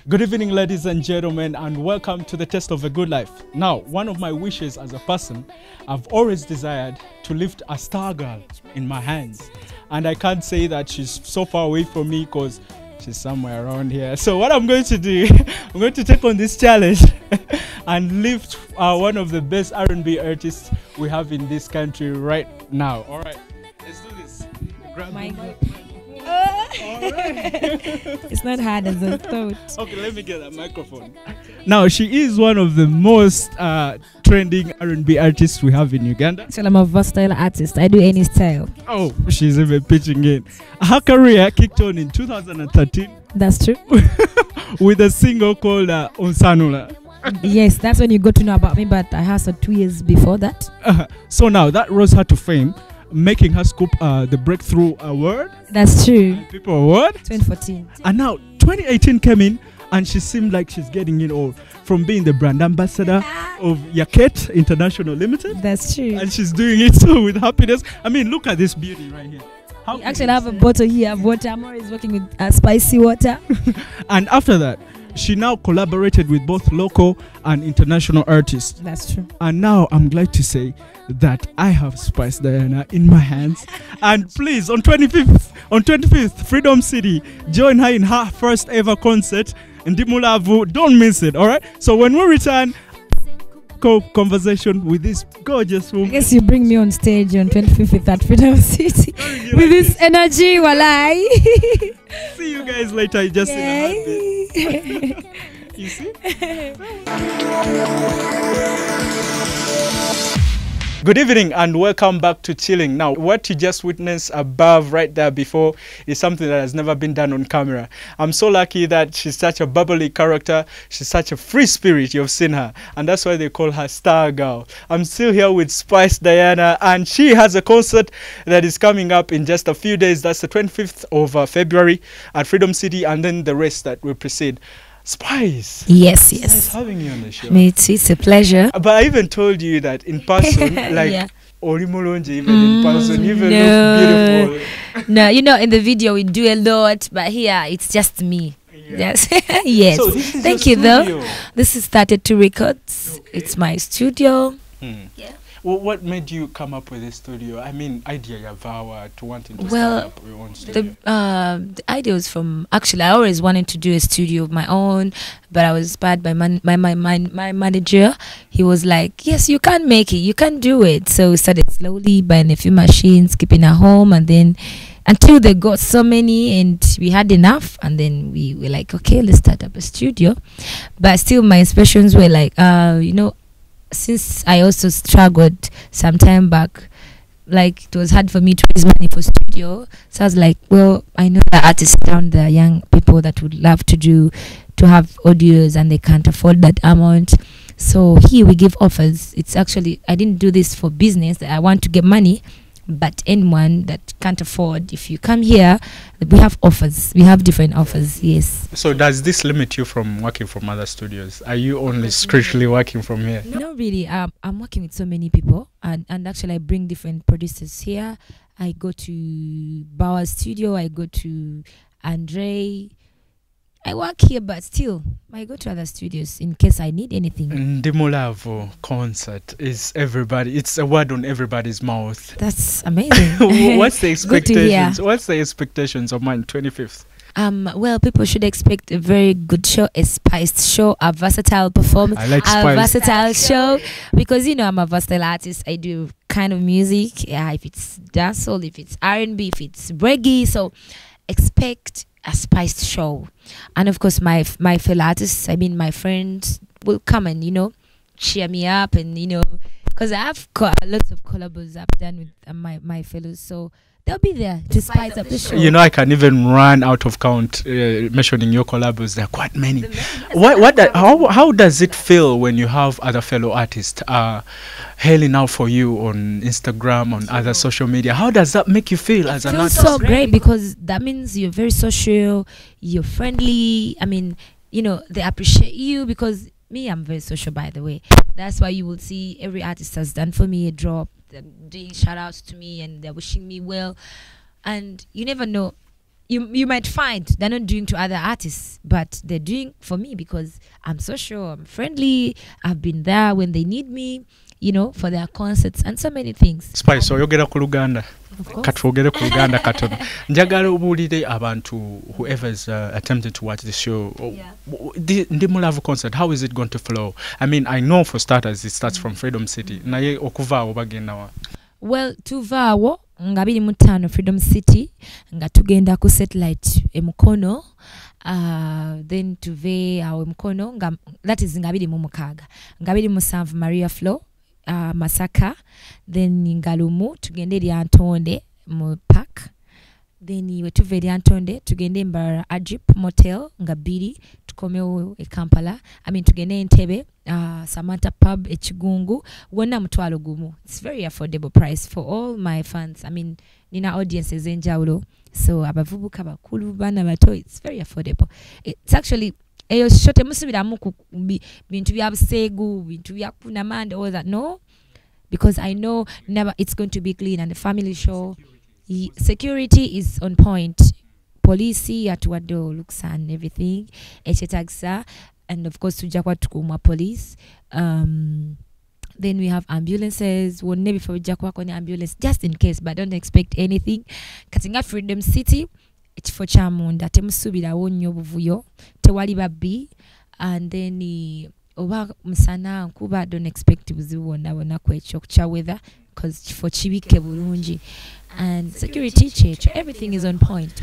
Good evening, ladies and gentlemen, and welcome to the Taste of a Good Life. Now, one of my wishes as a person, I've always desired to lift a star girl in my hands. And I can't say that she's so far away from me because she's somewhere around here. So what I'm going to do, I'm going to take on this challenge and lift one of the best R&B artists we have in this country right now. All right, let's do this. Grab My the God. mic. It's not hard as I thought. Okay, let me get that microphone. Now, she is one of the most trending R&B artists we have in Uganda. So I'm a versatile artist. I do any style. Oh, she's even pitching in. Her career kicked on in 2013 That's true. with a single called Onsanula. Yes, that's when you got to know about me, but I hustled 2 years before that. So now that rose her to fame, making her scoop the Breakthrough Award, That's true. People Award. 2014. And now 2018 came in and she seemed like she's getting it all from being the brand ambassador of Yaket International Limited. That's true. And she's doing it so with happiness. I mean, look at this beauty right here. How I actually have a bottle here of water. I'm always working with spicy water. And after that, she now collaborated with both local and international artists. That's true. And now I'm glad to say that I have Spice Diana in my hands. And please, on 25th, Freedom City, join her in her first ever concert in Ndimulove. Don't miss it, all right? So when we return, conversation with this gorgeous I woman. guess you bring me on stage on 25th at Freedom City with this energy, walai. See you guys later. Just in a heartbeat. You see? Good evening and welcome back to Chilling. Now, what you just witnessed above right there before is something that has never been done on camera. I'm so lucky that she's such a bubbly character. She's such a free spirit. You've seen her. And that's why they call her Star Girl. I'm still here with Spice Diana and she has a concert that is coming up in just a few days. That's the 25th of February at Freedom City and then the rest that will proceed. Spice. Yes, It's nice having you on the show. Me too. It's a pleasure. But I even told you that in person, like Yeah. Orimolonje, even in person, you even no. look beautiful. No, you know, in the video we do a lot, but here it's just me. Yeah. Yes. Yes. So this is Thank your you, though. studio. This is 32 Records. Okay. It's my studio. Yeah. Well, what made you come up with this studio? I mean, idea Yavawa to wanting to Well, start up your own studio. The idea was from, actually I always wanted to do a studio of my own, but I was inspired by my manager. He was like, yes, you can make it, you can do it. So we started slowly buying a few machines, keeping at home, and then until they got so many and we had enough, and then we were like, okay, let's start up a studio. But still my inspirations were like, you know, since I also struggled some time back, like it was hard for me to raise money for studio, so I was like, well, I know the artists down there, young people that would love to have audios and they can't afford that amount. So here we give offers. It's actually, I didn't do this for business, I want to get money, but anyone that can't afford, if you come here, we have offers. We have different offers. Yes. So does this limit you from working from other studios? Are you only strictly working from here? No, really. I'm working with so many people, and actually I bring different producers here. I go to Bauer's studio. I go to Andre. I work here, but still, I go to other studios in case I need anything. Ndimulove concert is everybody. It's a word on everybody's mouth. That's amazing. What's the Good to hear. expectations? What's the expectations of mine? 25th. Well, people should expect a very good show, a spiced show, a versatile performance, I like a spice. versatile show, because you know I'm a versatile artist. I do kind of music. Yeah, if it's dancehall, if it's R&B, if it's reggae, so expect a spiced show. And of course, my fellow artists, I mean my friends, will come and, you know, cheer me up, and you know, because I have lots of collabos I've done with my fellows, so they'll be there to spice up the show. You know, I can even run out of count mentioning your collabos. There are quite many. How does it feel when you have other fellow artists hailing out for you on Instagram, on other social media? How does that make you feel as an artist? So great, because that means you're very social, you're friendly. I mean, you know, they appreciate you, because me, I'm very social, by the way. That's why you will see every artist has done for me a drop, doing shout outs to me, and they're wishing me well. And you never know, you might find they're not doing to other artists, but they're doing for me because I'm social, I'm friendly, I've been there when they need me, you know, for their concerts and so many things. Spice, oyogera ku Luganda. Katwogere ku Luganda katono. Njagala obuulire abantu whoever's attempted to watch the show. The Ndimulove concert, how is it going to flow? I mean, I know for starters it starts from Freedom City. Naye okuvaawo bagenda wa? Well, tuvaawo nga 25 Freedom City nga tugenda ku satellite emukono, then tuve awo emukono nga that is nga 26 nga 27 Maria Flow, Masaka, then Ngalumu tugende Lyantonde mu park, then we tuve Lyantonde tugende Mbarara Ajip Motel nga 2 tukomewo e Kampala, I mean tugende Entebbe, Samantha Pub Echigungu, wonna mutwalo gumu. It's very affordable price for all my fans. I mean nina audiences enjawulo, so abavubuka bakulu bana bato, it's very affordable. It's actually eyo shote musubiramu ku bintu bya busegu, bintu bya kunamanda, all that, no, because I know never it's going to be clean and the family show. Security is on point, police at wado looks and everything, echetagsa, and of course tujakwa tukumwa police. Then we have ambulances. We'll never for jakwa kone ambulance just in case, but don't expect anything. Katinga Freedom City, it's for chamunda temusubira wonyo buvuyo tewali babbi, and then oba musana nkuba don't expect buzibu wona kwecho kucha weather because for chibike bulungi, and security church, everything is on point.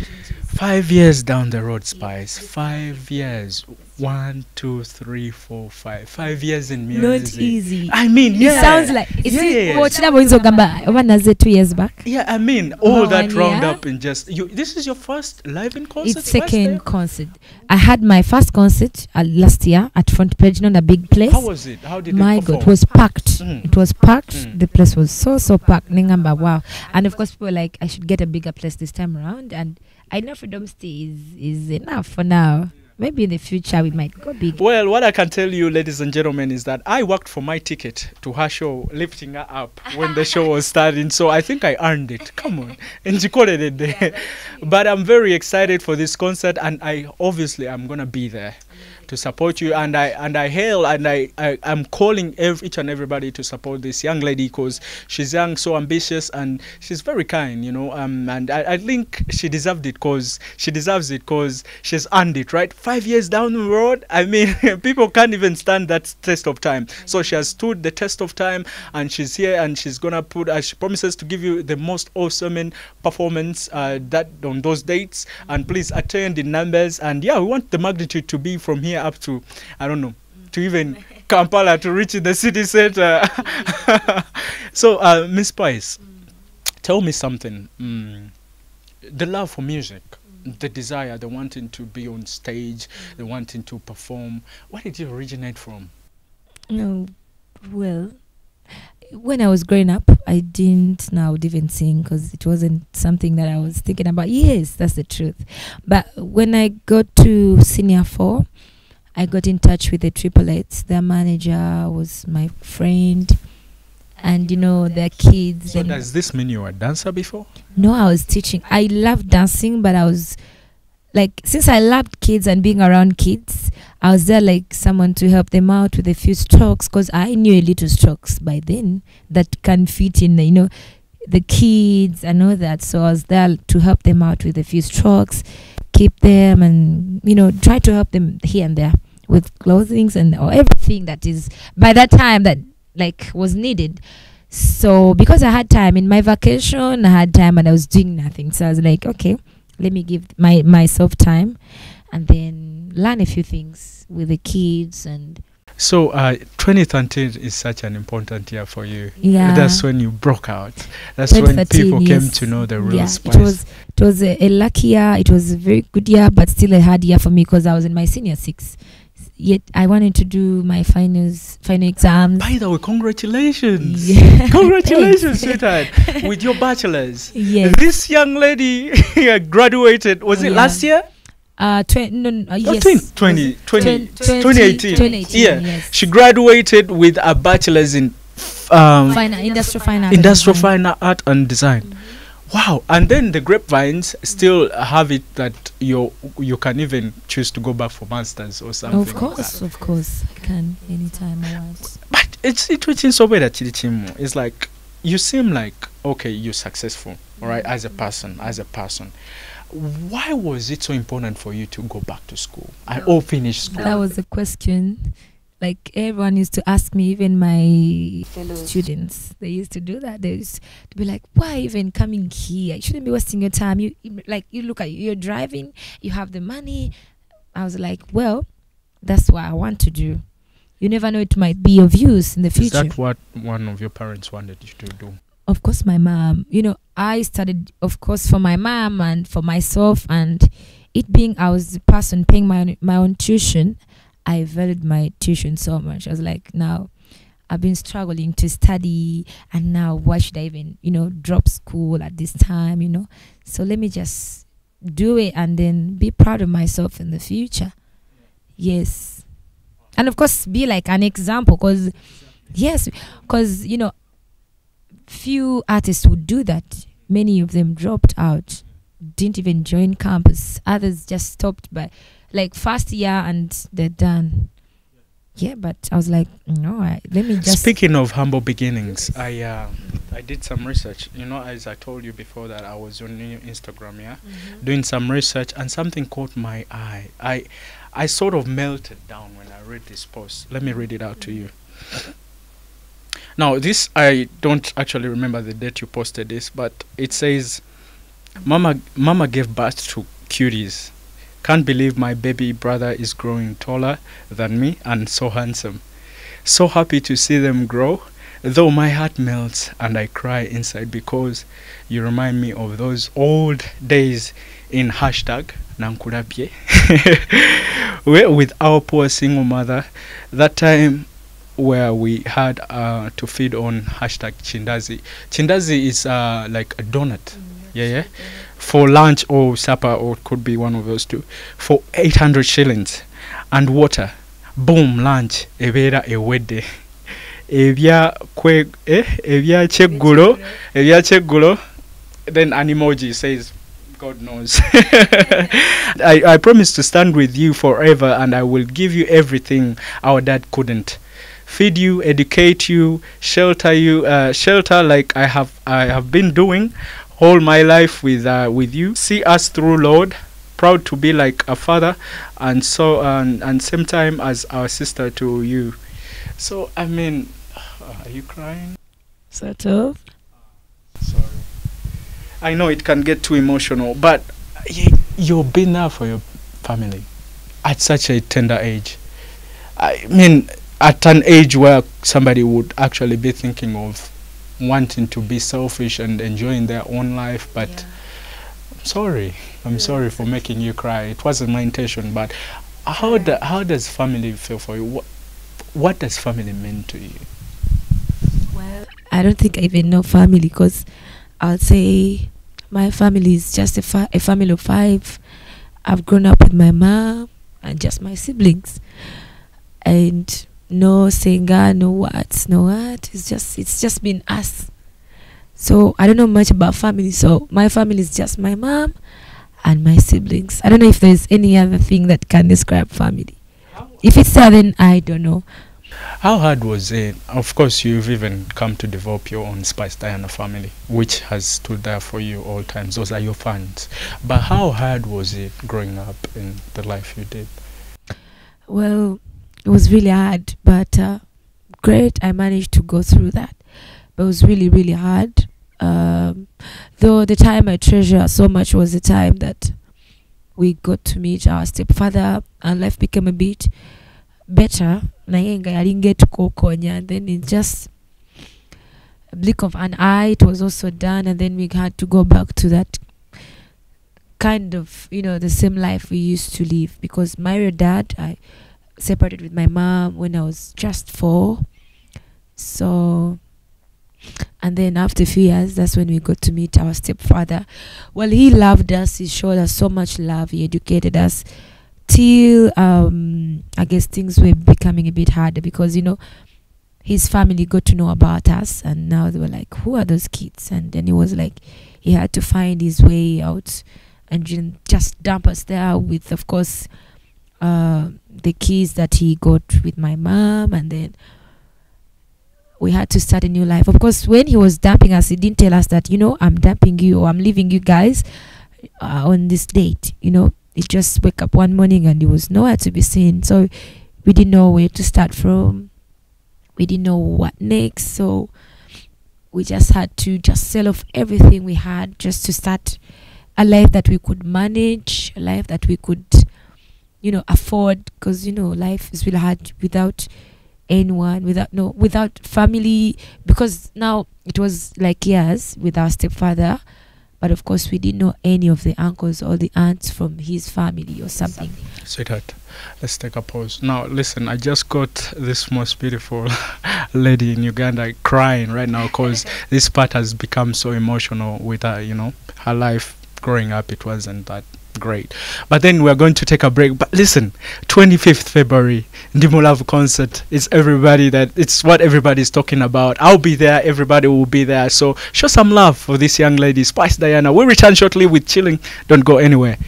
5 years down the road, Spice. 5 years. 1, 2, 3, 4, 5. 5 years in music. Not easy. I mean, it sounds like it's watch that boys gamba over 2 years back. Yeah, I mean, all that round up in just you. This is your first live in concert. It's second concert. I had my first concert last year at Front Page, not a big place. How was it? How did my it perform? God, it was packed. It was packed. The place was so packed. Ningamba, wow. And of course, people were like, I should get a bigger place this time around. And I know Freedom City is enough for now. Maybe in the future we might go big. Well, what I can tell you, ladies and gentlemen, is that I worked for my ticket to her show, lifting her up when the show was starting. So I think I earned it. Come on. But I'm very excited for this concert, and I'm going to be there to support you, and I'm calling each and everybody to support this young lady because she's young, so ambitious, and she's very kind, you know, and I think she deserves it because she's earned it, right? 5 years down the road, I mean, people can't even stand that test of time. So she has stood the test of time, and she's here, and she's gonna she promises to give you the most awesome performance that on those dates, and please attend in numbers. And yeah, we want the magnitude to be from here up to, I don't know, to even Kampala, to reach the city center. So Miss Spice, tell me something. The love for music, the desire, the wanting to be on stage, the wanting to perform, where did it originate from? No, well, when I was growing up, I didn't even sing because it wasn't something that I was thinking about. Yes, that's the truth. But when I got to senior 4, I got in touch with the Triplets. Their manager was my friend, and you know, their kids. So does this mean you were a dancer before? No, I was teaching. I loved dancing, but I was like, since I loved kids and being around kids, I was there like someone to help them out with a few strokes, because I knew a little strokes by then that can fit in, you know, the kids and all that. So I was there to help them out with a few strokes, keep them, and you know, try to help them here and there with clothings and or everything that is by that time that like was needed. So because I had time in my vacation, I had time and I was doing nothing. So I was like, okay, let me give myself time and then learn a few things with the kids. And so 2013 is such an important year for you. Yeah, that's when you broke out. That's when people came to know the real Spice. It was a lucky year. It was a very good year, but still a hard year for me because I was in my senior 6. Yet I wanted to do my final exams. By the way, congratulations! Yeah. Congratulations, sweetheart, with your bachelor's. Yes. This young lady graduated. Was it last year? Yes. 2018. 2018. Yeah, yes. She graduated with a bachelor's in industrial fine art. Industrial fine art and design. Wow. And then the grapevines still have it that you can even choose to go back for masters or something. Of course, I can anytime I want. But it's so weird that it's like you seem like okay, you're successful, all right, as a person. Why was it so important for you to go back to school or finish school? That was the question. Like everyone used to ask me, even my fellow students, they used to do that. They used to be like, "Why even coming here? You shouldn't be wasting your time. You look at you're driving, you have the money." I was like, "Well, that's what I want to do. You never know; it might be of use in the future." Is that what one of your parents wanted you to do? Of course, my mom. I studied, of course, for my mom and for myself, and it being I was the person paying my own tuition. I valued my tuition so much. I was like, now I've been struggling to study, and now why should I even, drop school at this time, So let me just do it and then be proud of myself in the future. Yes. And of course, be like an example because few artists would do that. Many of them dropped out, didn't even join campus. Others just stopped by like first year and they're done. Yeah, but I was like, no, let me just. Speaking of humble beginnings, I did some research. As I told you before that I was on your Instagram, doing some research, and something caught my eye. I sort of melted down when I read this post. Let me read it out to you. Now, this I don't actually remember the date you posted this, but it says, "Mama gave birth to cuties. Can't believe my baby brother is growing taller than me and so handsome. So happy to see them grow, though my heart melts and I cry inside because you remind me of those old days in hashtag Nankulabye with our poor single mother. That time where we had to feed on hashtag Chindazi. Chindazi is like a donut. Yeah. For lunch or supper, or it could be one of those two, for 800 shillings. And water. Boom, lunch. Ebera ewede. Evya chegulo. Then an emoji says, God knows. I promise to stand with you forever, and I will give you everything our dad couldn't. Feed you, educate you, shelter like I have been doing all my life with you. See us through, Lord. Proud to be like a father, and same time as our sister to you." So I mean, are you crying? Sort of. Sorry. I know it can get too emotional, but you've been there for your family at such a tender age. I mean, at an age where somebody would actually be thinking of wanting to be selfish and enjoying their own life, but I'm sorry for making you cry. It wasn't my intention, but how does family feel for you? What does family mean to you? Well, I don't think I even know family, because I'll say my family is just a family of 5. I've grown up with my mom and just my siblings, and no singer, no what. It's just been us. So I don't know much about family. So my family is just my mom and my siblings. I don't know if there's any other thing that can describe family. If it's there, then I don't know. How hard was it? Of course, you've even come to develop your own Spice Diana family, which has stood there for you all times. Those are your fans. But how hard was it growing up in the life you did? Well, it was really hard, but great. I managed to go through that. But it was really, really hard. Though the time I treasure so much was the time that we got to meet our stepfather, and life became a bit better. I didn't get to Kokonya, and then in just a blink of an eye, it was also done, and then we had to go back to that kind of, the same life we used to live, because my real dad, I separated with my mom when I was just 4. So, and then after a few years, that's when we got to meet our stepfather. Well, he loved us. He showed us so much love. He educated us till I guess things were becoming a bit harder, because his family got to know about us, and now they were like, who are those kids? And then he was like, he had to find his way out and just dump us there with, of course, the keys that he got with my mom, and then we had to start a new life. Of course, when he was dumping us, he didn't tell us that, I'm dumping you or I'm leaving you guys on this date. He just wake up one morning and he was nowhere to be seen. So we didn't know where to start from. We didn't know what next. So we just had to just sell off everything we had just to start a life that we could manage, a life that we could, afford. Because, life is really hard without anyone, without family, because now it was like years with our stepfather, but of course we didn't know any of the uncles or the aunts from his family or something. Sweetheart, let's take a pause. Now listen, I just got this most beautiful lady in Uganda crying right now because this part has become so emotional with her. Her life growing up, it wasn't that great. But then we're going to take a break. But listen, 25th February, Ndimulove concert. It's what everybody's talking about. I'll be there, everybody will be there. So show some love for this young lady, Spice Diana. We'll return shortly with Chilling. Don't go anywhere.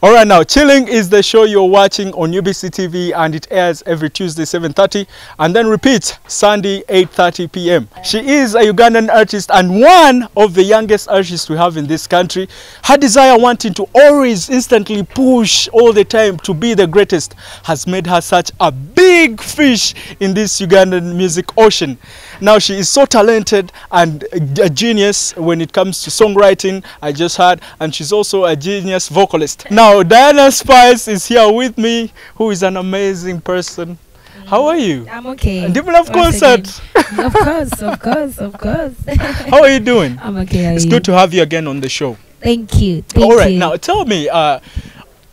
Alright, now Chilling is the show you're watching on UBC TV, and it airs every Tuesday 7:30 and then repeats Sunday 8:30 p.m. She is a Ugandan artist and one of the youngest artists we have in this country. Her desire wanting to always instantly push all the time to be the greatest has made her such a big fish in this Ugandan music ocean. Now she is so talented and a genius when it comes to songwriting, I just heard, and she's also a genius vocalist. Now Diana Spice is here with me, who is an amazing person. How are you? I'm okay. Ndimulove concert. Of course. How are you doing? I'm okay. It's good to have you again on the show. Thank you. All right, now tell me,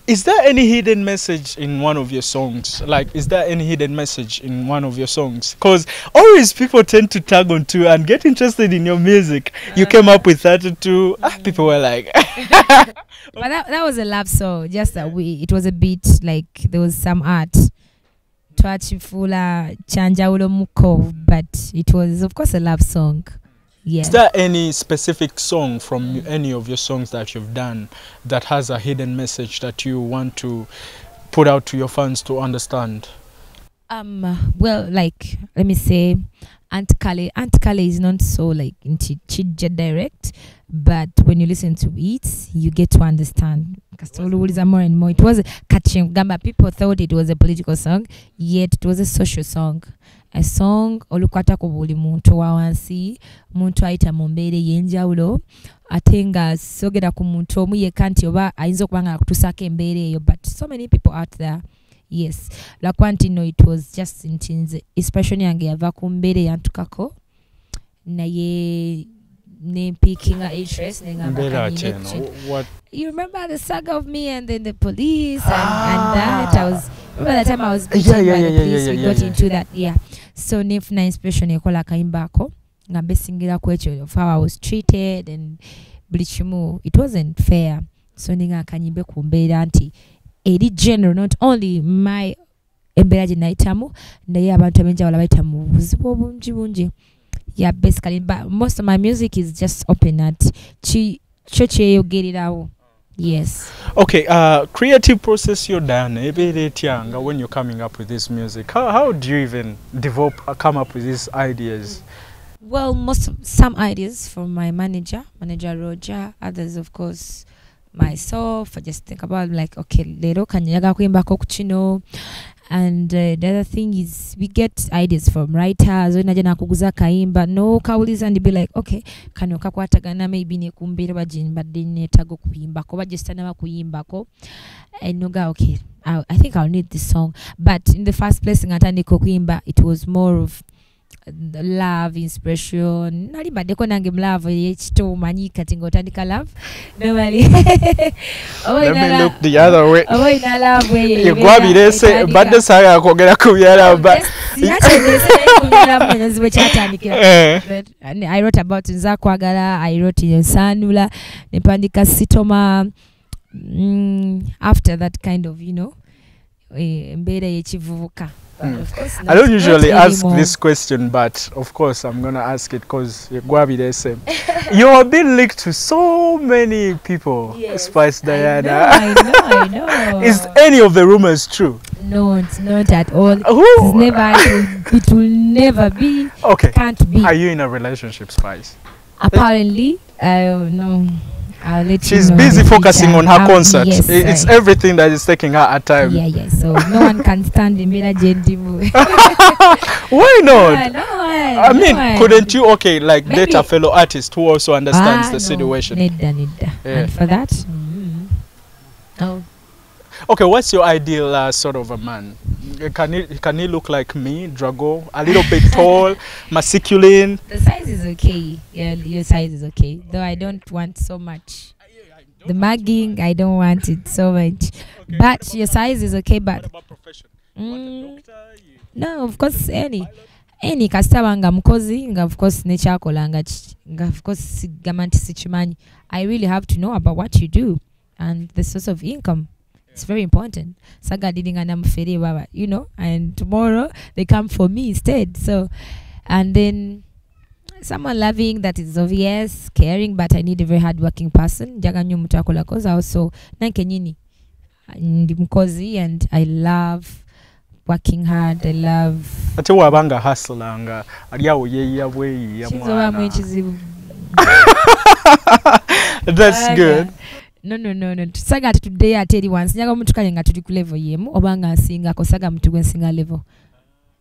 is there any hidden message in one of your songs? Is there any hidden message in one of your songs? Because always people tend to tag on to and get interested in your music. You came up with that too. People were like... But that was a love song. Just that it was a bit like there was some art. Twachifula Chanjaulo Muko, but it was of course a love song. Yeah. Is there any specific song from any of your songs that you've done that has a hidden message that you want to put out to your fans to understand? Well, let me say, Aunt Kale is not so into chit direct, but when you listen to it, you get to understand. More and more. It was catching. People thought it was a political song, yet it was a social song. A song olukwata ku buli muntu wawansi, muntu ayita mu mbeera ey'enjawulo, ate nga sogera ku muntu omu yekka nti oba ayinza okuba nga akutuusaako embeera eyo, but so many people out there. Yes, it was just ntinze expression yange yava ku mbeera eyantukako naye ne picking interest. What? You remember the saga of me and then the police and that remember that time I was beaten by the police. We got into that. Yeah. So nifuna inspiration ekola kayimba ako nga besingira ku ekyo of how I was treated and buli kimu. It wasn't fair. So ninga kanyimbe ku mbeera nti eri general, not only my embeera gye nayitamu naye abantu abenjawulo bayita mu buzibu obungi. Yeah, basically, but most of my music is just open at chiyogererawo. Yes. Okay, creative process you're done when you're coming up with this music. How do you even come up with these ideas? Well, some ideas from my manager Roger, others of course myself. I just think about okay, lero kanyaga kuimbako kuchino. And the other thing is we get ideas from writers. When I kuguza kaimba no kauliza and be like, okay, kano kakwatagana maybe ne kumbira bajin but then tago kuimba ko bajestana kuimba and noga okay. I think I'll need this song. But in the first place ngatandi kuimba, it was more of the love, inspiration. Nali badeko nange love yechito manyika tingo tandika love. Normally. Let me look the other way. Ina love way. You go be there say but the saga kogera kubyala but I wrote about Nzakwagala, I wrote in Sanula, Nepandika Sitoma. After that kind of, mbere yechivuka. Of course I don't not usually ask anymore. this question, but of course I'm gonna ask it because you're being linked to so many people. Yes, Spice Diana. I know. Is any of the rumors true? No, it's not at all. Who? It's never. It will never be. Okay. Can't be. Are you in a relationship, Spice? Apparently, no. I'll let She's you know busy in the focusing future. on her concert. Yes, It's everything that is taking her at time. Yeah. So no one can stand in Bela Jendimu. Why not? No, I mean, couldn't you like date a fellow artist who also understands the situation? Neda. Yeah. And for that, no. Okay, what's your ideal sort of a man? Can he look like me, Drago? A little bit tall, masculine? The size is okay. Yeah, your size is okay. Though I don't want so much. The mugging, I don't want it so much. Okay. But your size is okay. But what about profession? You want a doctor? No, of course any kasitaba nga mukozi nga of course nekyakola nga of course gamanti sichimanyi. I really have to know about what you do and the source of income. It's very important. Saga didinga na mfere baba, you know, and tomorrow they come for me instead. So, and then someone loving, that is obvious, caring, but I need a very hardworking person. Jaga nyo mtu akola koza also nanke nyini ndimkozi, and I love working hard. I love ate wabanga hustlanga aliawo yeya bwe ya mwana. That's good. No. Saga today I tell you once. Nyaga mtu kanye nga tuli ku level yemu obanga singa ko saga mtu gwen singa level.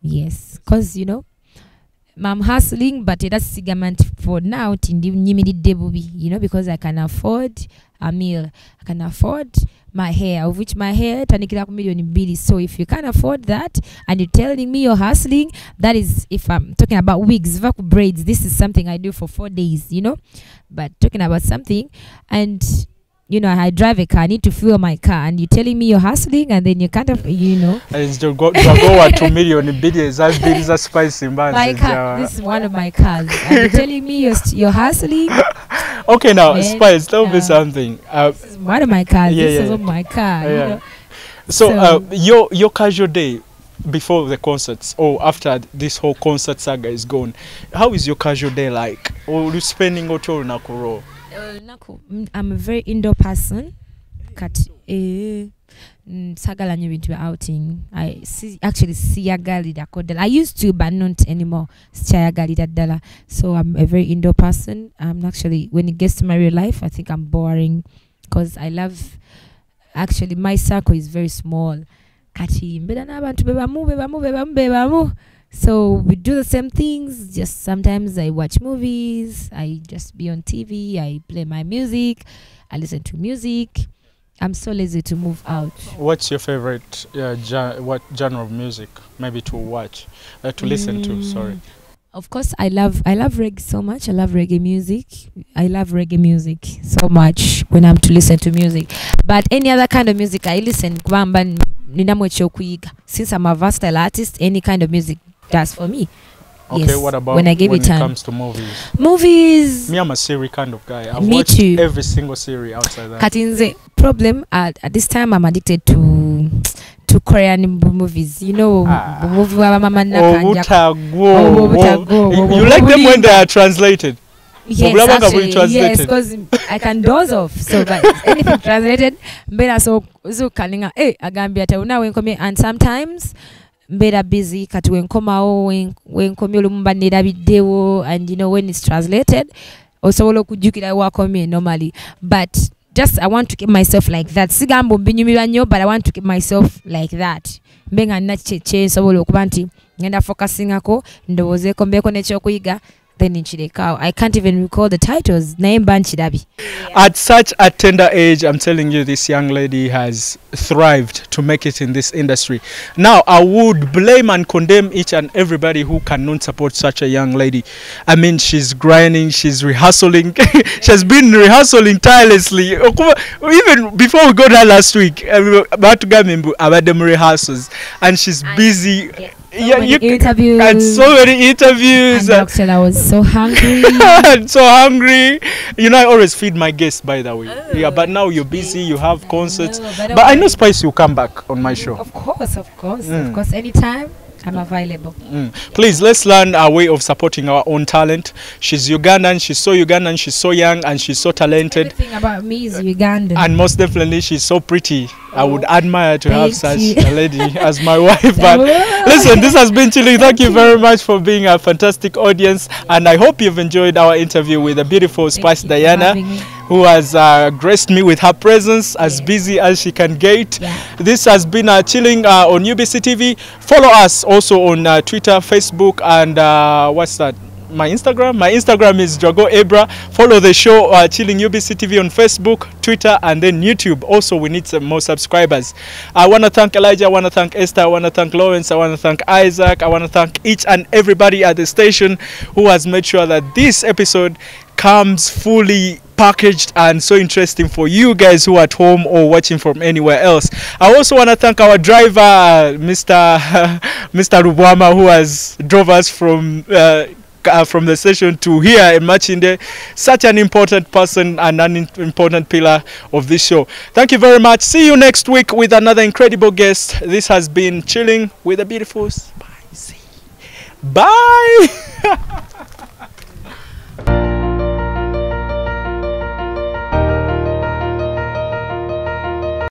Yes, cause you know, I'm hustling, but that's sigament for now. Tindi nyimidi debubi, you know, because I can afford a meal. I can afford my hair, of which my hair tanikira ku million mbili. So if you can't afford that and you're telling me you're hustling, that is, if I'm talking about wigs, vacuum braids, this is something I do for 4 days, you know. But talking about something, and you know, I drive a car, I need to fuel my car, and you're telling me you're hustling, and then you can't, you know. And it's to go 2 million bidders as big as a spicy man. My car, this is one of my cars. And you're telling me you're hustling. Okay, now, Man, Spice, tell me something. This is one of my cars. Yeah, this is my car. You know? So, your casual day before the concerts or after this whole concert saga is gone, how is your casual day like? Or you spending otoro nakuro? I'm a very indoor person. Sagala nyo into outing. I see yagali dakodela. I used to, but not anymore. Yagali dadala. So I'm a very indoor person. I'm actually, when it gets to my real life, I think I'm boring because I love. Actually, my circle is very small. So we do the same things. Just sometimes I watch movies. I just be on TV. I play my music. I listen to music. I'm so lazy to move out. What's your favorite what genre of music? Maybe to watch, to listen to. Sorry. Of course, I love reggae so much. I love reggae music. I love reggae music so much when I'm to listen to music. But any other kind of music I listen. Since I'm a versatile artist, any kind of music does for me. Okay, yes, what about when I give when it time? It comes to movies? Movies. Me, I'm a series kind of guy. I've Me watched too. every single series outside that. Katinze, problem at this time I'm addicted to Korean movies. You know, movie wa mama You You like them when they are translated? Yes, actually, yes, because I can doze off. So, but anything translated, better so kalinga. Agambia ta una wenkomi, and sometimes better busy. Katu wenkomao wenkomi olumba neda video, and you know when it's translated, also wolo kujukira wakomi normally, but. Just I want to keep myself like that. Sigambo binyumiranyo, but I want to keep myself like that. Benga na cheche sobolo kubanti ngenda focusing ako ndowoze ko mbeko necho kuiga then nchireka. I can't even recall the titles. Naimba nchidabi. At such a tender age, I'm telling you, this young lady has thrived to make it in this industry. Now, I would blame and condemn each and everybody who cannot support such a young lady. I mean, she's grinding, she's rehearsing. She has been rehearsing tirelessly. Even before we got her last week, about to get about them rehearsals, and she's busy. Interviews. And so many interviews. And actually, I was so hungry. And so hungry. You know, I always feed my guests, by the way. Yeah, but now you're busy, you have concerts. But I know Spice will come back on my show. Of course. Anytime. I'm available. Please, let's learn our way of supporting our own talent. She's Ugandan, she's so young, and she's so talented. Everything about me is Ugandan. And most definitely, she's so pretty. I would admire to have such you. a lady as my wife. But listen, this has been Chilling. Thank you very much for being a fantastic audience. And I hope you've enjoyed our interview with the beautiful Spice Diana, who has graced me with her presence, as busy as she can get. This has been Chilling on UBC TV. Follow us also on Twitter, Facebook, and what's that? My Instagram is Jago Ebra. Follow the show Chilling UBC TV on Facebook, Twitter, and then YouTube. Also, we need some more subscribers. I want to thank Elijah, I want to thank Esther, I want to thank Lawrence, I want to thank Isaac, I want to thank each and everybody at the station who has made sure that this episode comes fully packaged and so interesting for you guys who are at home or watching from anywhere else. I also want to thank our driver, Mr. Rubwama, who has drove us from the station to here in Machinde. Such an important person and an important pillar of this show. Thank you very much. See you next week with another incredible guest. This has been Chilling with the beautiful Spicy. Bye.